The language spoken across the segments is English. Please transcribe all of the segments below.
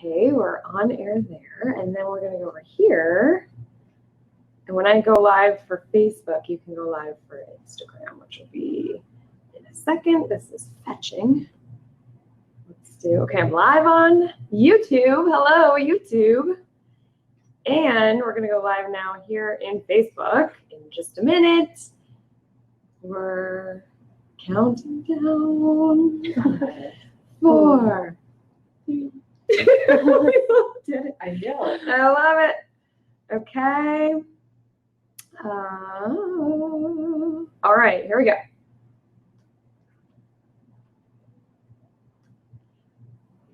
Okay, we're on air there, and then we're going to go over here. And when I go live for Facebook, you can go live for Instagram, which will be in a second. This is fetching. Let's do, okay, I'm live on YouTube. Hello, YouTube. And we're going to go live now here in Facebook in just a minute. We're counting down. 4, 3. I know it. I love it. Okay. All right, here we go.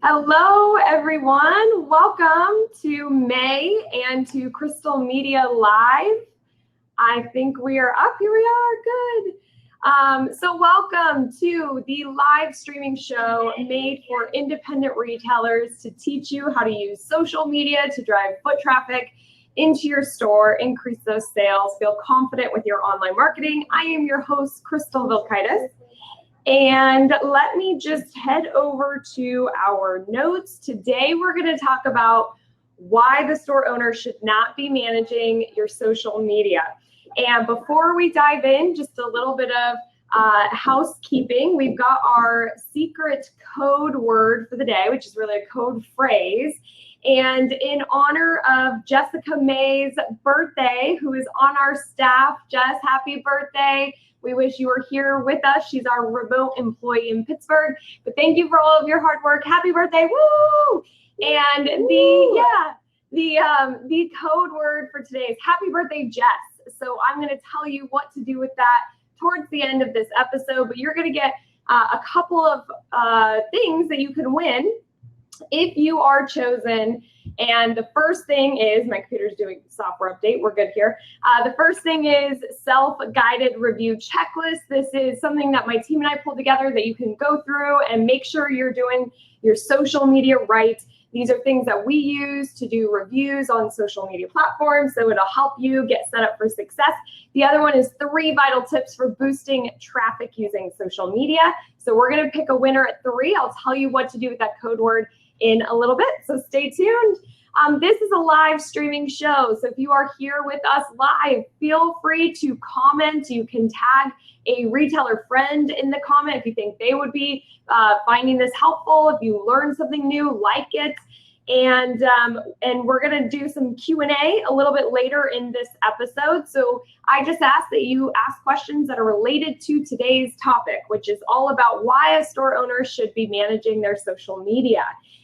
Hello, everyone. Welcome to May and to Crystal Media Live. I think we are up. Here we are. Good. So welcome to the live streaming show made for independent retailers to teach you how to use social media to drive foot traffic into your store, increase those sales, feel confident with your online marketing. I am your host, Crystal Vilkaitis. And let me just head over to our notes. Today, we're going to talk about why the store owner should not be managing your social media. And before we dive in, just a little bit of housekeeping. We've got our secret code word for the day, which is really a code phrase. And in honor of Jessica May's birthday, who is on our staff, Jess, happy birthday. We wish you were here with us. She's our remote employee in Pittsburgh. But thank you for all of your hard work. Happy birthday. Woo! And the code word for today is happy birthday, Jess. So I'm going to tell you what to do with that towards the end of this episode, but you're going to get a couple of things that you can win if you are chosen. And the first thing is, my computer's doing software update. We're good here. The first thing is self-guided review checklist. This is something that my team and I pulled together that you can go through and make sure you're doing your social media right. These are things that we use to do reviews on social media platforms, so it'll help you get set up for success. The other one is 3 vital tips for boosting traffic using social media. So we're going to pick a winner at 3. I'll tell you what to do with that code word in a little bit, so stay tuned. This is a live streaming show, so if you are here with us live, feel free to comment. You can tag a retailer friend in the comment if you think they would be finding this helpful. If you learn something new, like it. And we're going to do some Q&A a little bit later in this episode. So I just ask that you ask questions that are related to today's topic, which is all about why a store owner should be managing their social media.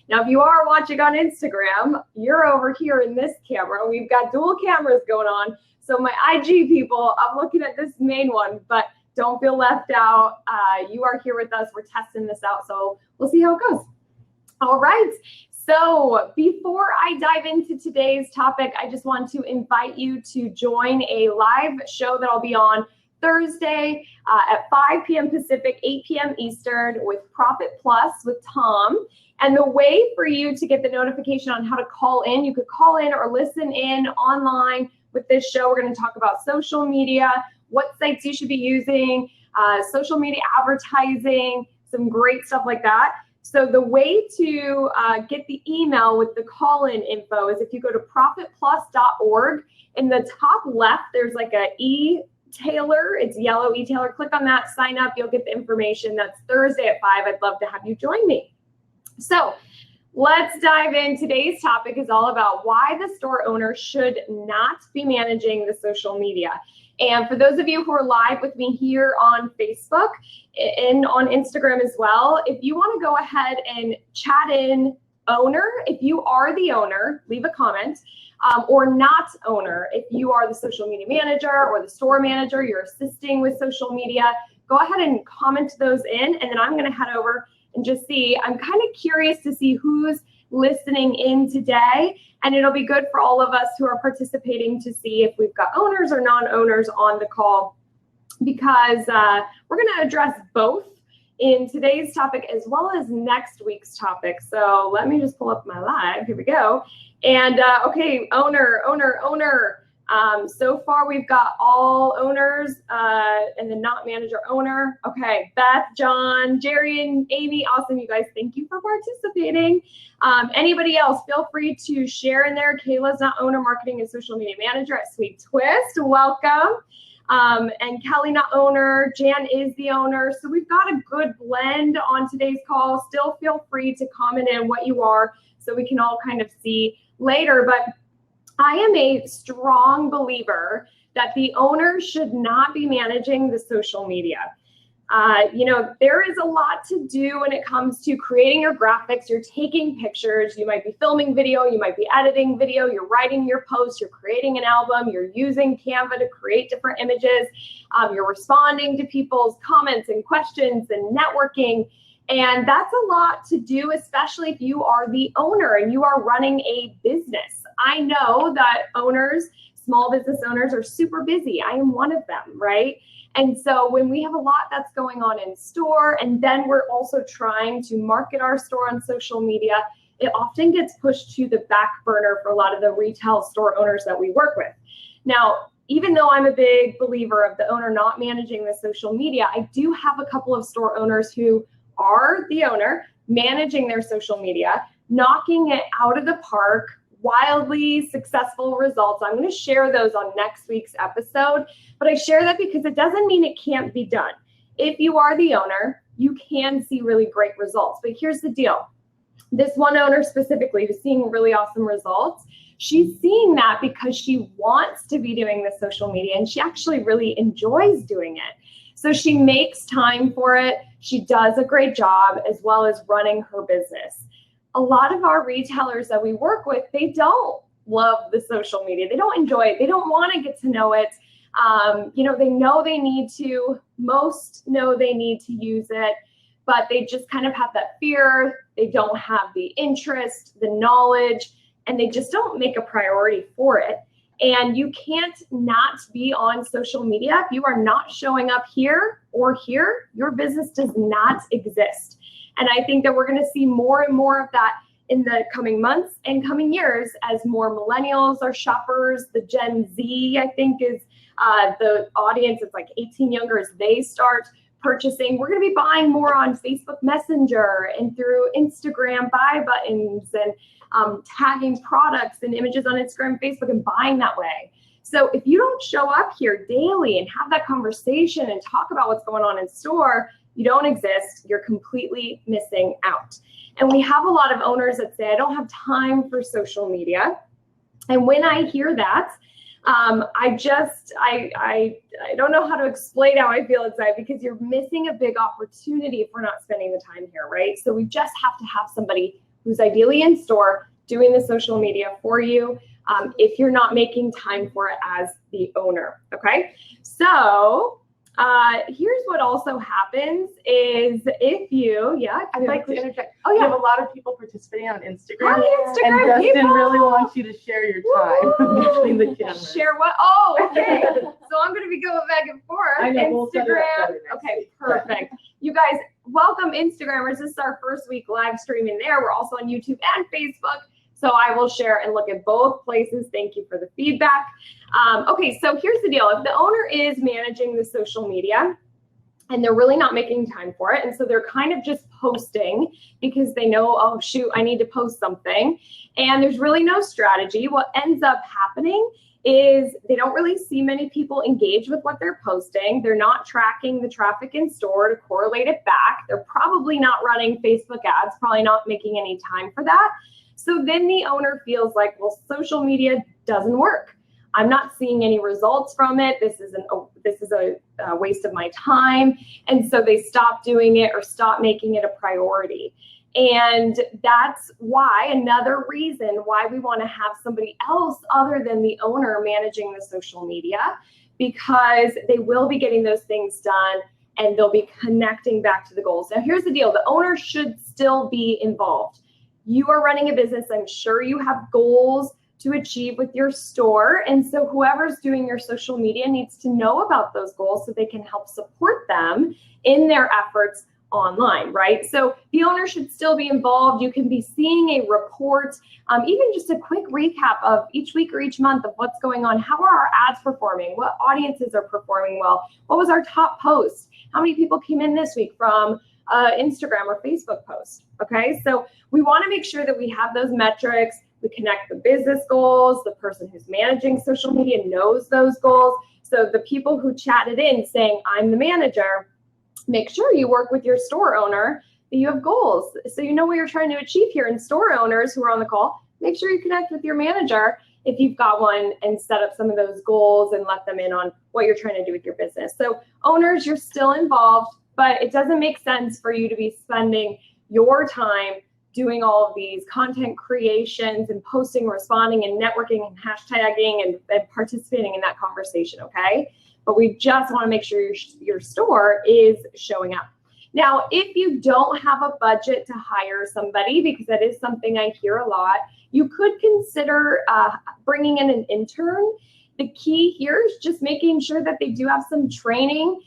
Now, if you are watching on Instagram, you're over here in this camera. We've got dual cameras going on. So my IG people, I'm looking at this main one, but don't feel left out. You are here with us. We're testing this out, so we'll see how it goes. All right. So before I dive into today's topic, I just want to invite you to join a live show that I'll be on Thursday at 5 p.m. Pacific, 8 p.m. Eastern with Profit Plus with Tom. And the way for you to get the notification on how to call in, you could call in or listen in online with this show. We're going to talk about social media, what sites you should be using, social media advertising, some great stuff like that. So the way to get the email with the call-in info is if you go to profitplus.org. In the top left, there's like a e-tailer. It's yellow e-tailer. Click on that, sign up. You'll get the information. That's Thursday at 5. I'd love to have you join me. So let's dive in. Today's topic is all about why the store owner should not be managing the social media. And for those of you who are live with me here on Facebook and on Instagram as well, if you want to go ahead and chat in owner, if you are the owner, leave a comment, or not owner, if you are the social media manager or the store manager, you're assisting with social media, go ahead and comment those in, and then I'm going to head over and just see. I'm kind of curious to see who's listening in today, and it'll be good for all of us who are participating to see if we've got owners or non-owners on the call, because we're going to address both in today's topic as well as next week's topic. So let me just pull up my live. Here we go. And okay, owner. So far, we've got all owners and then not manager owner. Okay, Beth, John, Jerry, and Amy. Awesome, you guys. Thank you for participating. Anybody else, feel free to share in there. Kayla's not owner, marketing and social media manager at Sweet Twist. Welcome. And Kelly not owner. Jan is the owner. So we've got a good blend on today's call. Still feel free to comment in what you are so we can all kind of see later. But I am a strong believer that the owner should not be managing the social media. There is a lot to do when it comes to creating your graphics. You're taking pictures, you might be filming video, you might be editing video, you're writing your posts, you're creating an album, you're using Canva to create different images, you're responding to people's comments and questions and networking. And that's a lot to do, especially if you are the owner and you are running a business. I know that owners, small business owners, are super busy. I am one of them, right? And so when we have a lot that's going on in store, and then we're also trying to market our store on social media, it often gets pushed to the back burner for a lot of the retail store owners that we work with. Now, even though I'm a big believer of the owner not managing the social media, I do have a couple of store owners who are the owner managing their social media, knocking it out of the park, wildly successful results. I'm going to share those on next week's episode, but I share that because it doesn't mean it can't be done. If you are the owner, you can see really great results. But here's the deal. This one owner specifically who's seeing really awesome results, she's seeing that because she wants to be doing the social media and she actually really enjoys doing it. So she makes time for it. She does a great job as well as running her business. A lot of our retailers that we work with, they don't love the social media. They don't enjoy it. They don't want to get to know it. They know they need to, most know they need to use it, but they just kind of have that fear. They don't have the interest, the knowledge, and they just don't make a priority for it. And you can't not be on social media. If you are not showing up here or here, your business does not exist. And I think that we're going to see more and more of that in the coming months and coming years as more millennials are shoppers. The Gen Z, I think, is the audience. It's like 18 younger as they start purchasing. We're going to be buying more on Facebook Messenger and through Instagram buy buttons and tagging products and images on Instagram, Facebook, and buying that way. So if you don't show up here daily and have that conversation and talk about what's going on in store, you don't exist. You're completely missing out. And we have a lot of owners that say, I don't have time for social media. And when I hear that, I don't know how to explain how I feel inside, because you're missing a big opportunity if we're not spending the time here, right? So we just have to have somebody who's ideally in store doing the social media for you if you're not making time for it as the owner, okay? So here's what also happens is if you, I'd like to interject. Oh, yeah. We have a lot of people participating on Instagram. Hi, Instagram and Dustin people. really wants you to share your time between the cameras. Share what? Oh, okay. So I'm going to be going back and forth. I know, we'll set it up Instagram. better next Okay, week. perfect. You guys, welcome Instagrammers. This is our first week live streaming there. We're also on YouTube and Facebook. So I will share and look at both places. Thank you for the feedback. Okay, so here's the deal. If the owner is managing the social media and they're really not making time for it, and so they're kind of just posting because they know, oh, shoot, I need to post something, and there's really no strategy, what ends up happening is they don't really see many people engage with what they're posting. They're not tracking the traffic in store to correlate it back. They're probably not running Facebook ads, probably not making any time for that. So then the owner feels like, well, social media doesn't work. I'm not seeing any results from it. This is a waste of my time. And so they stop doing it or stop making it a priority. And that's why, another reason why we want to have somebody else other than the owner managing the social media, because they will be getting those things done and they'll be connecting back to the goals. Now, here's the deal. The owner should still be involved. You are running a business. I'm sure you have goals to achieve with your store. And so whoever's doing your social media needs to know about those goals so they can help support them in their efforts online, right? So the owner should still be involved. You can be seeing a report, even just a quick recap of each week or each month of what's going on. How are our ads performing? What audiences are performing well? What was our top post? How many people came in this week from Instagram or Facebook post? Okay, so we want to make sure that we have those metrics. We connect the business goals. The person who's managing social media knows those goals. So the people who chatted in saying, I'm the manager, make sure you work with your store owner, that you have goals. So you know what you're trying to achieve here. And store owners who are on the call, make sure you connect with your manager if you've got one and set up some of those goals and let them in on what you're trying to do with your business. So owners, you're still involved, but it doesn't make sense for you to be spending your time doing all of these content creations and posting, responding and networking and hashtagging and participating in that conversation, okay? But we just want to make sure your store is showing up. Now, if you don't have a budget to hire somebody, because that is something I hear a lot, you could consider bringing in an intern. The key here is just making sure that they do have some training.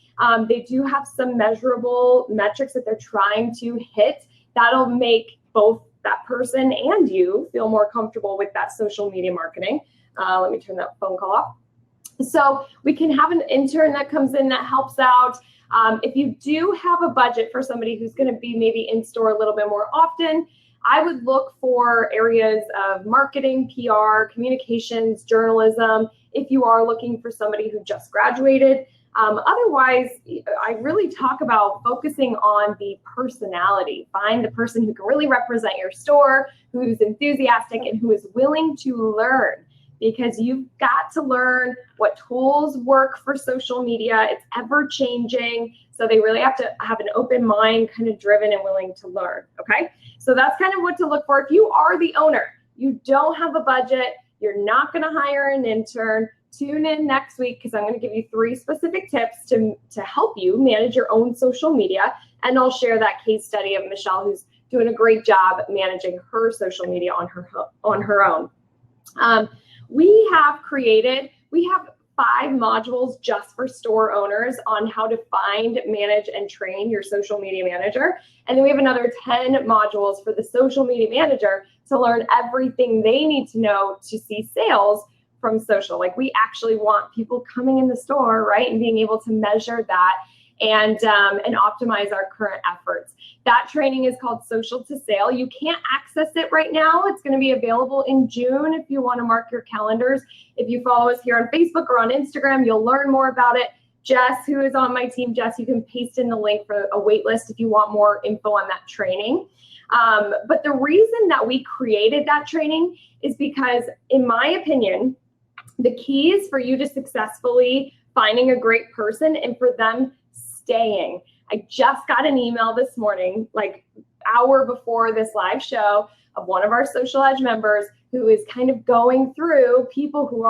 They do have some measurable metrics that they're trying to hit. That'll make both that person and you feel more comfortable with that social media marketing. Let me turn that phone call off. So we can have an intern that comes in that helps out. If you do have a budget for somebody who's going to be maybe in store a little bit more often, I would look for areas of marketing, PR, communications, journalism, if you are looking for somebody who just graduated. Otherwise, I really talk about focusing on the personality. Find the person who can really represent your store, who's enthusiastic and who is willing to learn, because you've got to learn what tools work for social media. It's ever changing. So they really have to have an open mind, kind of driven and willing to learn. Okay. So that's kind of what to look for. If you are the owner, you don't have a budget, you're not going to hire an intern, tune in next week because I'm going to give you 3 specific tips to help you manage your own social media. And I'll share that case study of Michelle, who's doing a great job managing her social media on her own. We have 5 modules just for store owners on how to find, manage, and train your social media manager. And then we have another 10 modules for the social media manager to learn everything they need to know to see sales from social. Like, we actually want people coming in the store, right, and being able to measure that and optimize our current efforts. That training is called Social to Sale. You can't access it right now. It's going to be available in June if you want to mark your calendars. If you follow us here on Facebook or on Instagram, you'll learn more about it. Jess, who is on my team, Jess, you can paste in the link for a wait list if you want more info on that training. But the reason that we created that training is because, in my opinion, the key is for you to successfully finding a great person and for them staying. I just got an email this morning, like hour before this live show, of one of our Social Edge members who is kind of going through people who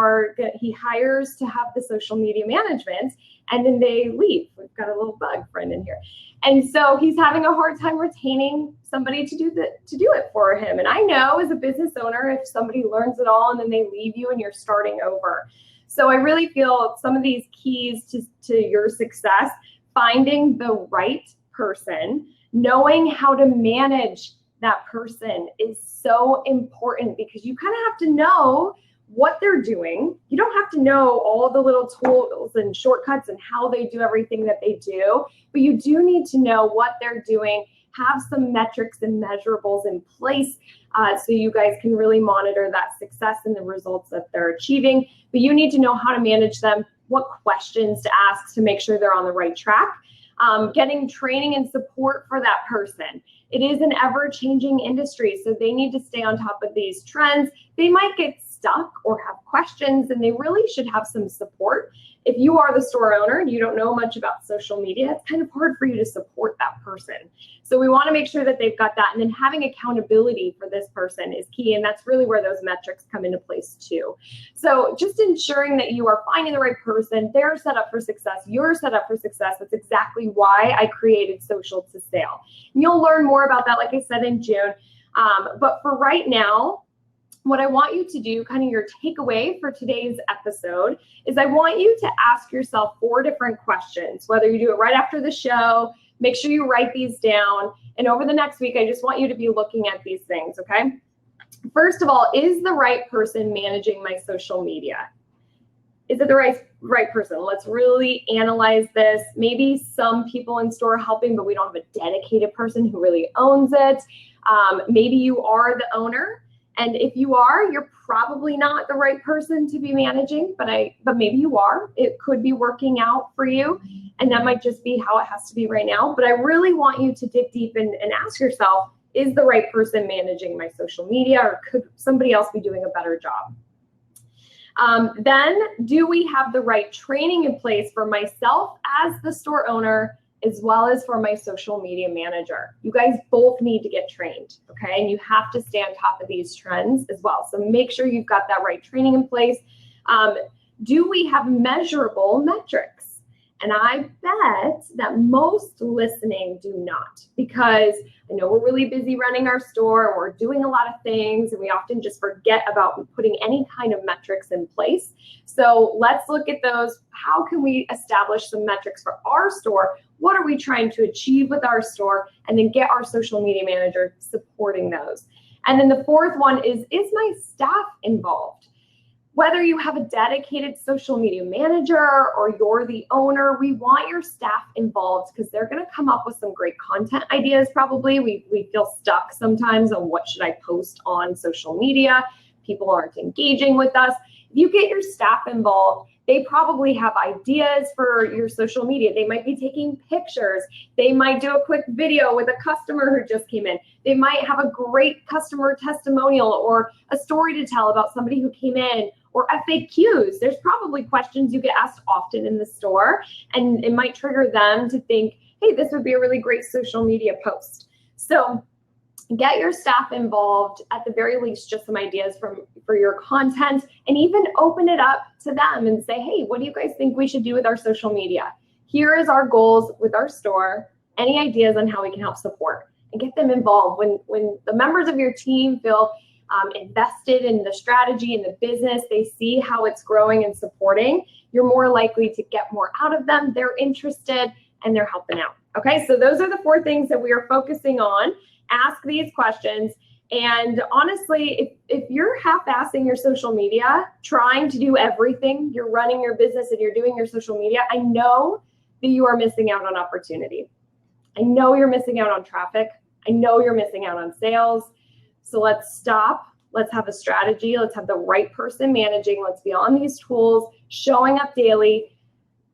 he hires to have the social media management, and then they leave. We've got a little bug friend in here. And so he's having a hard time retaining somebody to do it for him. And I know, as a business owner, if somebody learns it all and then they leave you and you're starting over. So I really feel some of these keys to your success: finding the right person, knowing how to manage that person is so important, because you kind of have to know what they're doing. You don't have to know all the little tools and shortcuts and how they do everything that they do, but you do need to know what they're doing, have some metrics and measurables in place so you guys can really monitor that success and the results that they're achieving. But you need to know how to manage them, what questions to ask to make sure they're on the right track. Getting training and support for that person. It is an ever-changing industry, so they need to stay on top of these trends. They might get stuck or have questions, and they really should have some support. If you are the store owner and you don't know much about social media, it's kind of hard for you to support that person. So we want to make sure that they've got that. And then having accountability for this person is key. And that's really where those metrics come into place too. So just ensuring that you are finding the right person, they're set up for success, you're set up for success. That's exactly why I created Social to Sale. And you'll learn more about that, like I said, in June. But for right now, what I want you to do, kind of your takeaway for today's episode, is I want you to ask yourself 4 different questions, whether you do it right after the show, Make sure you write these down. And over the next week, I just want you to be looking at these things, okay? First of all, is the right person managing my social media? Is it the right person? Let's really analyze this. Maybe some people in store are helping, but we don't have a dedicated person who really owns it. Maybe you are the owner, and if you are, you're probably not the right person to be managing, but maybe you are. It could be working out for you, and that might just be how it has to be right now. But I really want you to dig deep and ask yourself, is the right person managing my social media, or could somebody else be doing a better job? Then, do we have the right training in place for myself as the store owner, as well as for my social media manager? You guys both need to get trained, okay? And you have to stay on top of these trends as well. So make sure you've got that right training in place. Do we have measurable metrics? And I bet that most listening do not, because I know we're really busy running our store, we're doing a lot of things, and we often just forget about putting any kind of metrics in place. So let's look at those. How can we establish some metrics for our store? What are we trying to achieve with our store? And then get our social media manager supporting those. And then the fourth one is my staff involved? Whether you have a dedicated social media manager or you're the owner, we want your staff involved, because they're going to come up with some great content ideas probably. We feel stuck sometimes on what should I post on social media. People aren't engaging with us. If you get your staff involved, they probably have ideas for your social media. They might be taking pictures. They might do a quick video with a customer who just came in. They might have a great customer testimonial or a story to tell about somebody who came in, or FAQs. There's probably questions you get asked often in the store, and it might trigger them to think, hey, this would be a really great social media post. So get your staff involved, at the very least, just some ideas for your content, and even open it up to them and say, hey, what do you guys think we should do with our social media? Here is our goals with our store. Any ideas on how we can help support? And get them involved. When the members of your team feel invested in the strategy and the business, they see how it's growing and supporting, you're more likely to get more out of them. They're interested and they're helping out. Okay, so those are the 4 things that we are focusing on. Ask these questions. And honestly, if you're half-assing your social media, trying to do everything, you're running your business and you're doing your social media, I know that you are missing out on opportunity. I know you're missing out on traffic. I know you're missing out on sales. So let's stop. Let's have a strategy. Let's have the right person managing. Let's be on these tools, showing up daily.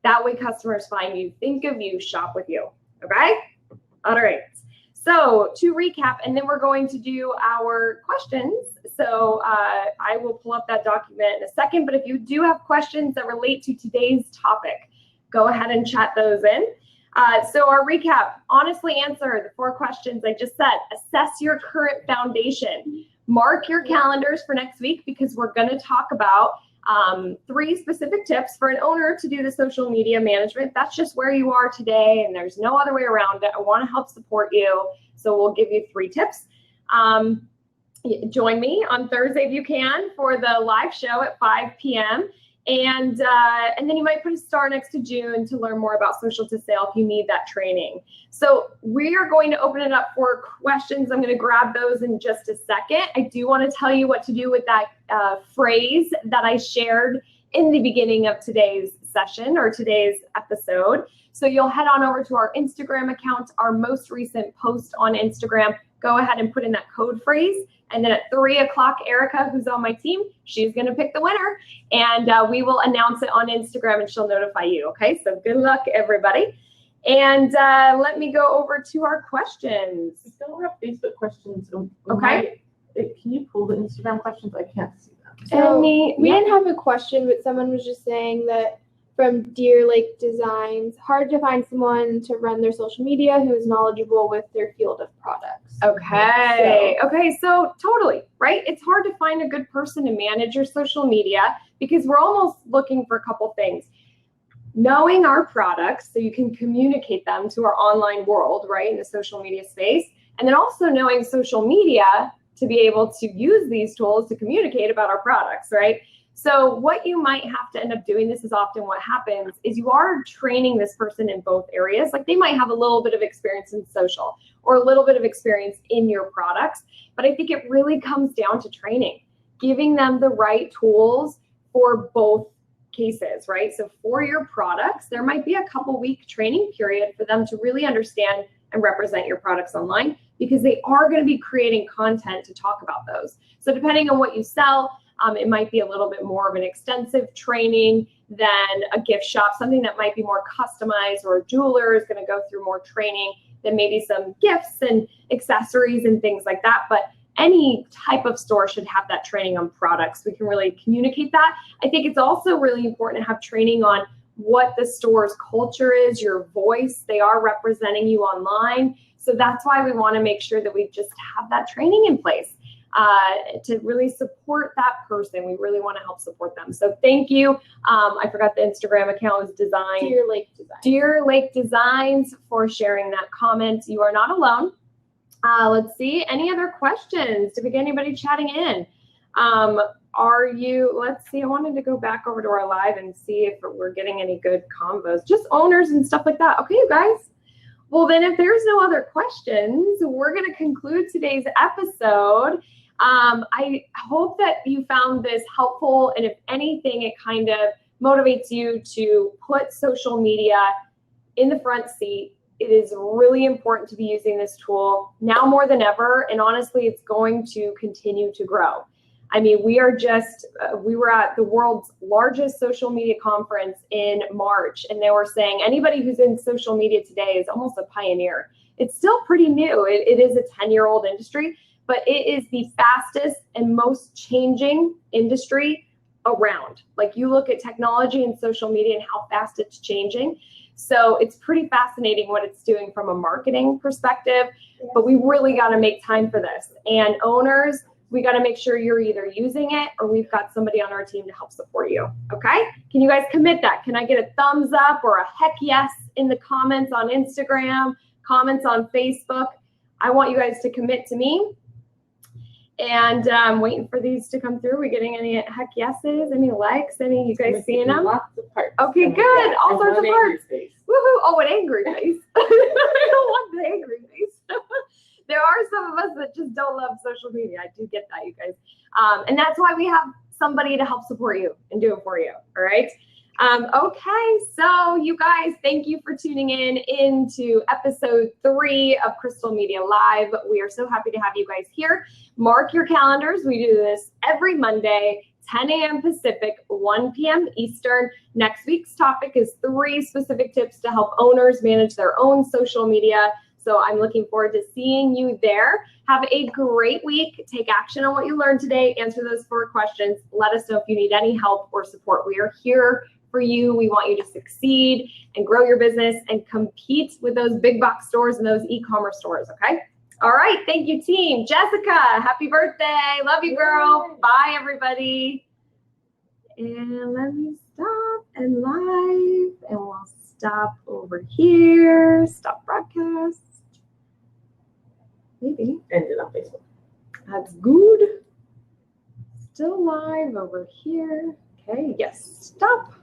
That way customers find you, think of you, shop with you. Okay? All right. So to recap, and then we're going to do our questions. So I will pull up that document in a second, but if you do have questions that relate to today's topic, go ahead and chat those in. So our recap, honestly answer the 4 questions I just said. Assess your current foundation. Mark your calendars for next week, because we're going to talk about 3 specific tips for an owner to do the social media management. That's just where you are today, and there's no other way around it. I want to help support you, so we'll give you 3 tips. Join me on Thursday if you can for the live show at 5 p.m. And then you might put a star next to June to learn more about Social to Sale if you need that training. So we are going to open it up for questions. I'm going to grab those in just a second. I do want to tell you what to do with that phrase that I shared in the beginning of today's session or today's episode. So you'll head on over to our Instagram account, our most recent post on Instagram. Go ahead and put in that code phrase. And then at 3 o'clock, Erica, who's on my team, she's going to pick the winner. And we will announce it on Instagram and she'll notify you. Okay, so good luck, everybody. And let me go over to our questions. We still have Facebook questions. Okay. Can you pull the Instagram questions? I can't see them. So we didn't have a question, but someone was just saying that from Deer Lake Designs, hard to find someone to run their social media who is knowledgeable with their field of products. Okay. Okay. So totally, right? It's hard to find a good person to manage your social media because we're almost looking for a couple things. Knowing our products so you can communicate them to our online world, right, in the social media space. And then also knowing social media to be able to use these tools to communicate about our products, right? So what you might have to end up doing, this is often what happens, is you are training this person in both areas. Like they might have a little bit of experience in social or a little bit of experience in your products, but I think it really comes down to training, giving them the right tools for both cases, right? So for your products, there might be a couple week training period for them to really understand and represent your products online, because they are going to be creating content to talk about those. So depending on what you sell, it might be a little bit more of an extensive training than a gift shop, something that might be more customized, or a jeweler is going to go through more training than maybe some gifts and accessories and things like that. But any type of store should have that training on products. We can really communicate that. I think it's also really important to have training on what the store's culture is, your voice. They are representing you online. So that's why we want to make sure that we just have that training in place to really support that person. We really want to help support them. So thank you. I forgot the Instagram account was Deer Lake Design. Deer Lake Designs, for sharing that comment. You are not alone. Let's see, any other questions? Did we get anybody chatting in? Let's see, I wanted to go back over to our live and see if we're getting any good combos, just owners and stuff like that. Okay, you guys. Well, then if there's no other questions, we're going to conclude today's episode. I hope that you found this helpful, and if anything, it kind of motivates you to put social media in the front seat. It is really important to be using this tool now more than ever, and honestly, it's going to continue to grow. I mean, we were at the world's largest social media conference in March, and they were saying anybody who's in social media today is almost a pioneer. It's still pretty new. It is a 10-year-old industry, but it is the fastest and most changing industry around. Like, you look at technology and social media and how fast it's changing. So it's pretty fascinating what it's doing from a marketing perspective, but we really got to make time for this. And owners, we got to make sure you're either using it or we've got somebody on our team to help support you. Okay? Can you guys commit that? Can I get a thumbs up or a heck yes in the comments on Instagram, comments on Facebook? I want you guys to commit to me. And I'm waiting for these to come through. We getting any heck yeses, any likes, any, you guys seeing them? Lots of hearts. Okay, good. All sorts of hearts. Face. Woohoo. Oh, an angry face. I don't want the angry face. There are some of us that just don't love social media. I do get that, you guys. And that's why we have somebody to help support you and do it for you. All right. Okay, so you guys, thank you for tuning into episode 3 of Crystal Media Live. We are so happy to have you guys here. Mark your calendars. We do this every Monday, 10 a.m. Pacific, 1 p.m. Eastern. Next week's topic is 3 specific tips to help owners manage their own social media. So I'm looking forward to seeing you there. Have a great week. Take action on what you learned today. Answer those 4 questions. Let us know if you need any help or support. We are here for you. We want you to succeed and grow your business and compete with those big box stores and those e-commerce stores, okay? All right, thank you, team. Jessica, happy birthday. Love you, girl. Bye, everybody. And let me stop and live, and we'll stop over here. Stop broadcast. Maybe. Ended on Facebook. That's good. Still live over here. Okay, yes, stop.